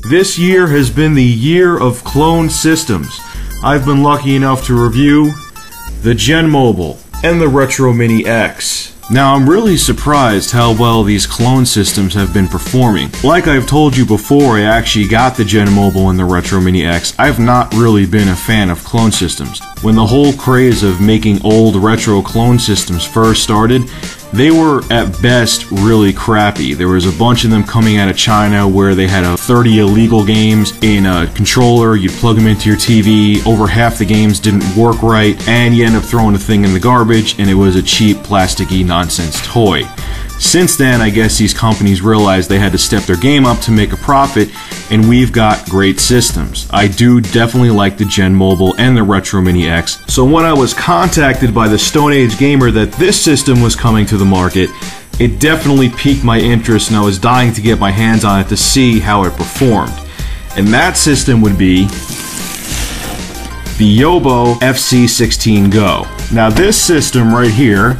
This year has been the year of clone systems. I've been lucky enough to review the Gen Mobile and the Retro Mini X. Now, I'm really surprised how well these clone systems have been performing. Like I've told you before, I actually got the Gen Mobile and the Retro Mini X. I've not really been a fan of clone systems. When the whole craze of making old retro clone systems first started, they were at best really crappy. There was a bunch of them coming out of China where they had 30 illegal games in a controller. You'd plug them into your TV, over half the games didn't work right, and you end up throwing the thing in the garbage, and it was a cheap, plasticky nonsense toy. Since then, I guess these companies realized they had to step their game up to make a profit, and we've got great systems. I do definitely like the Gen Mobile and the Retro Mini X. So when I was contacted by the Stone Age Gamer that this system was coming to the market, it definitely piqued my interest, and I was dying to get my hands on it to see how it performed. And that system would be the Yobo FC16 Go. Now this system right here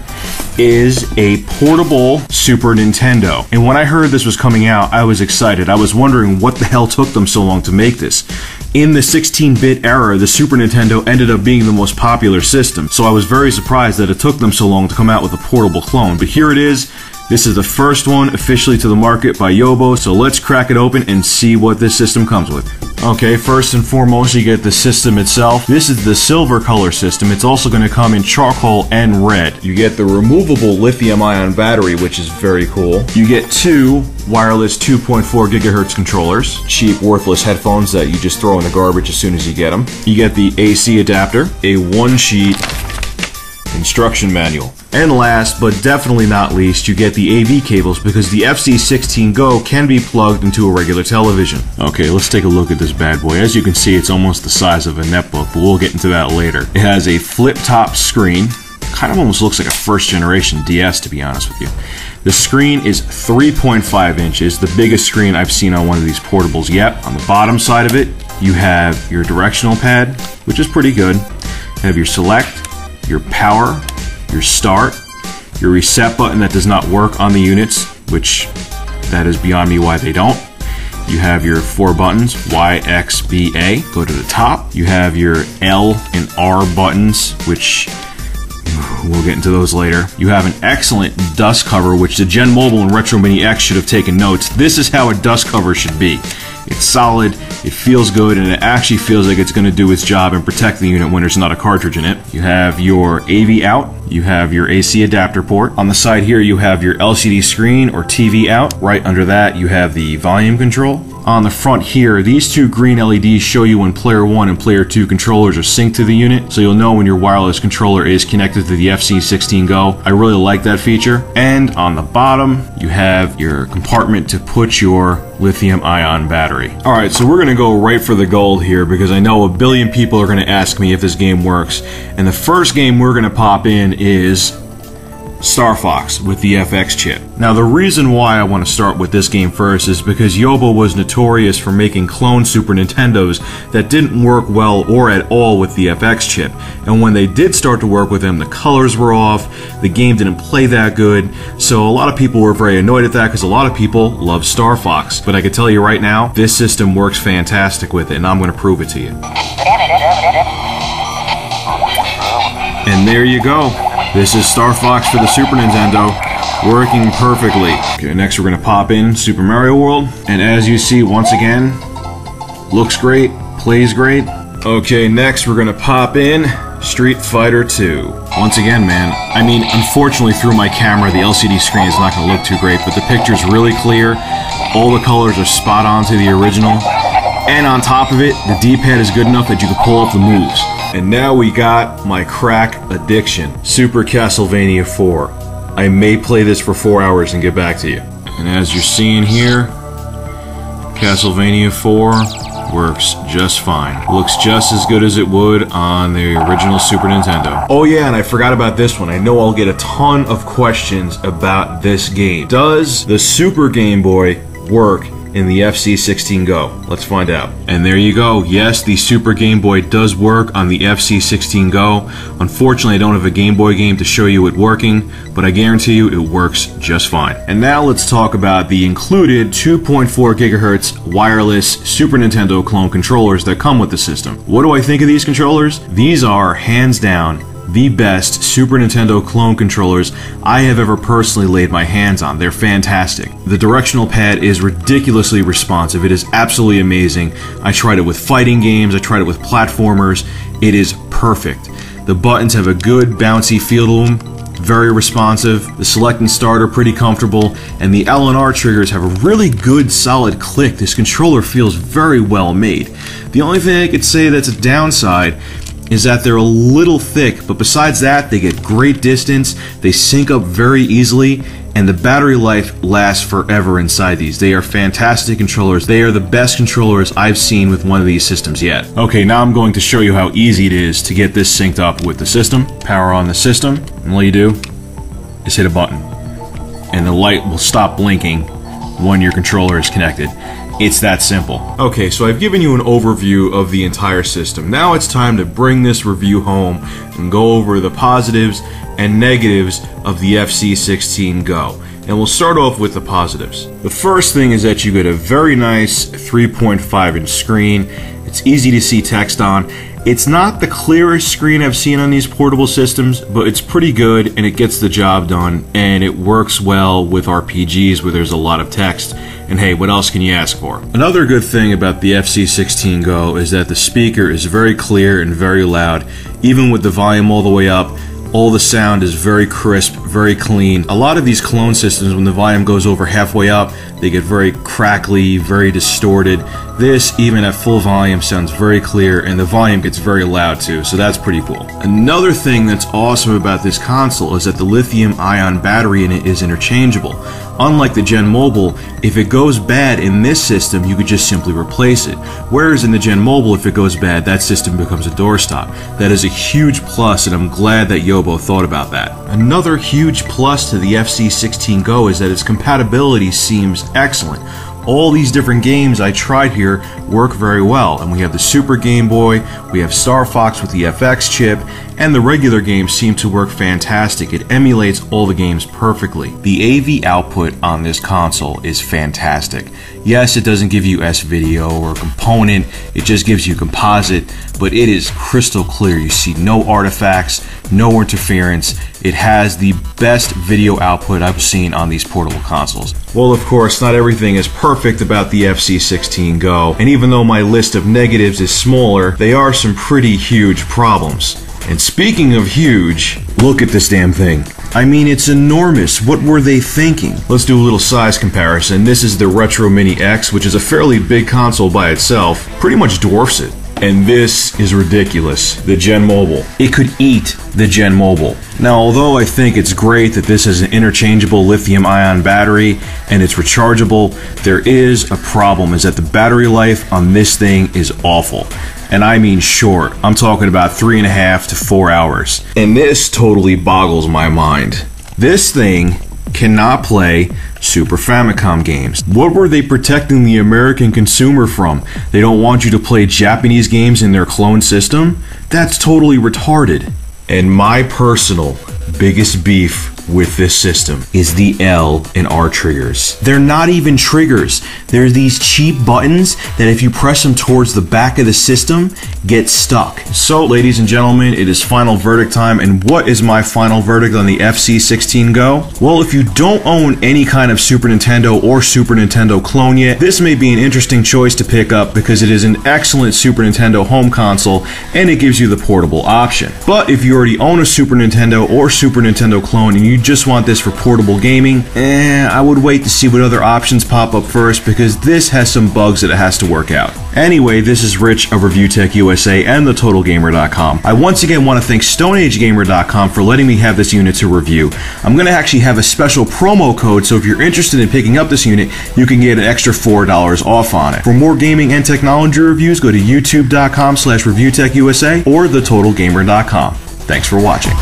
is a portable Super Nintendo. And when I heard this was coming out, I was excited. I was wondering what the hell took them so long to make this. In the 16-bit era, the Super Nintendo ended up being the most popular system, so I was very surprised that it took them so long to come out with a portable clone. But here it is. This is the first one officially to the market by Yobo, so let's crack it open and see what this system comes with. Okay, first and foremost, you get the system itself. This is the silver color system. It's also going to come in charcoal and red. You get the removable lithium-ion battery, which is very cool. You get two wireless 2.4 gigahertz controllers, cheap, worthless headphones that you just throw in the garbage as soon as you get them. You get the AC adapter, a one-sheet instruction manual. And last, but definitely not least, you get the AV cables because the FC16 Go can be plugged into a regular television. Okay, let's take a look at this bad boy. As you can see, it's almost the size of a netbook, but we'll get into that later. It has a flip-top screen. Kind of almost looks like a first-generation DS, to be honest with you. The screen is 3.5 inches, the biggest screen I've seen on one of these portables yet. On the bottom side of it, you have your directional pad, which is pretty good. You have your select, your power, your start, your reset button that does not work on the units, which that is beyond me why they don't. You have your four buttons, Y, X, B, A, go to the top. You have your L and R buttons, which we'll get into those later. You have an excellent dust cover, which the Gen Mobile and Retro Mini X should have taken notes. This is how a dust cover should be. It's solid, it feels good, and it actually feels like it's going to do its job and protect the unit when there's not a cartridge in it. You have your AV out, you have your AC adapter port. On the side here you have your LCD screen or TV out. Right under that you have the volume control. On the front here, these two green LEDs show you when player 1 and player 2 controllers are synced to the unit, so you'll know when your wireless controller is connected to the FC16 Go. I really like that feature. And on the bottom, you have your compartment to put your lithium-ion battery. Alright, so we're going to go right for the gold here because I know a billion people are going to ask me if this game works. And the first game we're going to pop in is Star Fox with the FX chip. Now the reason why I want to start with this game first is because Yobo was notorious for making clone Super Nintendos that didn't work well or at all with the FX chip. And when they did start to work with them, the colors were off, the game didn't play that good, so a lot of people were very annoyed at that because a lot of people love Star Fox. But I can tell you right now, this system works fantastic with it, and I'm going to prove it to you. And there you go. This is Star Fox for the Super Nintendo, working perfectly. Okay, next we're going to pop in Super Mario World, and as you see, once again, looks great, plays great. Okay, next we're going to pop in Street Fighter 2. Once again, man, I mean, unfortunately through my camera, the LCD screen is not going to look too great, but the picture's really clear, all the colors are spot on to the original, and on top of it, the D-pad is good enough that you can pull off the moves. And now we got my crack addiction, Super Castlevania 4. I may play this for 4 hours and get back to you. And as you're seeing here, Castlevania 4 works just fine. Looks just as good as it would on the original Super Nintendo. Oh yeah, and I forgot about this one. I know I'll get a ton of questions about this game. Does the Super Game Boy work in the FC16 Go? Let's find out. And there you go. Yes, the Super Game Boy does work on the FC16 Go. Unfortunately, I don't have a Game Boy game to show you it working, but I guarantee you it works just fine. And now let's talk about the included 2.4 gigahertz wireless Super Nintendo clone controllers that come with the system. What do I think of these controllers? These are, hands down, the best Super Nintendo clone controllers I have ever personally laid my hands on. They're fantastic. The directional pad is ridiculously responsive. It is absolutely amazing. I tried it with fighting games. I tried it with platformers. It is perfect. The buttons have a good bouncy feel to them. Very responsive. The select and start are pretty comfortable, and the L and R triggers have a really good solid click. This controller feels very well made. The only thing I could say that's a downside is that they're a little thick, but besides that, they get great distance, they sync up very easily, and the battery life lasts forever inside these. They are fantastic controllers. They are the best controllers I've seen with one of these systems yet. Okay, now I'm going to show you how easy it is to get this synced up with the system. Power on the system, and all you do is hit a button, and the light will stop blinking when your controller is connected. It's that simple. Okay, so I've given you an overview of the entire system. Now it's time to bring this review home and go over the positives and negatives of the FC16 Go. And we'll start off with the positives. The first thing is that you get a very nice 3.5-inch screen. It's easy to see text on. It's not the clearest screen I've seen on these portable systems, but it's pretty good and it gets the job done, and it works well with RPGs where there's a lot of text. And hey, what else can you ask for? Another good thing about the FC16 Go is that the speaker is very clear and very loud. Even with the volume all the way up, all the sound is very crisp, very clean. A lot of these clone systems, when the volume goes over halfway up, they get very crackly, very distorted. This, even at full volume, sounds very clear, and the volume gets very loud too, so that's pretty cool. Another thing that's awesome about this console is that the lithium-ion battery in it is interchangeable. Unlike the Gen Mobile, if it goes bad in this system, you could just simply replace it. Whereas in the Gen Mobile, if it goes bad, that system becomes a doorstop. That is a huge plus, and I'm glad that Yobo thought about that. Another huge plus to the FC16 Go is that its compatibility seems excellent. All these different games I tried here work very well, and we have the Super Game Boy, we have Star Fox with the FX chip, and the regular games seem to work fantastic. It emulates all the games perfectly. The AV output on this console is fantastic. Yes, it doesn't give you S-Video or component, it just gives you composite, but it is crystal clear. You see no artifacts, no interference. It has the best video output I've seen on these portable consoles. Well, of course, not everything is perfect about the FC16 Go, and even though my list of negatives is smaller, they are some pretty huge problems. And speaking of huge, look at this damn thing. I mean, it's enormous. What were they thinking? Let's do a little size comparison. This is the Retro Mini X, which is a fairly big console by itself. Pretty much dwarfs it. And this is ridiculous, the Gen Mobile. It could eat the Gen Mobile. Now, although I think it's great that this is an interchangeable lithium-ion battery and it's rechargeable, there is a problem, is that the battery life on this thing is awful. And I mean short. I'm talking about 3.5 to 4 hours. And this totally boggles my mind. This thing cannot play Super Famicom games. What were they protecting the American consumer from? They don't want you to play Japanese games in their clone system? That's totally retarded. And my personal biggest beef with this system is the L and R triggers. They're not even triggers. They're these cheap buttons that if you press them towards the back of the system, get stuck. So, ladies and gentlemen, it is final verdict time, and what is my final verdict on the FC16 Go? Well, if you don't own any kind of Super Nintendo or Super Nintendo clone yet, this may be an interesting choice to pick up because it is an excellent Super Nintendo home console and it gives you the portable option. But if you already own a Super Nintendo or Super Nintendo clone and you just want this for portable gaming, I would wait to see what other options pop up first because this has some bugs that it has to work out. Anyway, this is Rich of ReviewTech USA and TheTotalGamer.com. I once again want to thank StoneAgeGamer.com for letting me have this unit to review. I'm going to actually have a special promo code, so if you're interested in picking up this unit, you can get an extra $4 off on it. For more gaming and technology reviews, go to YouTube.com/ReviewTechUSA or TheTotalGamer.com. Thanks for watching.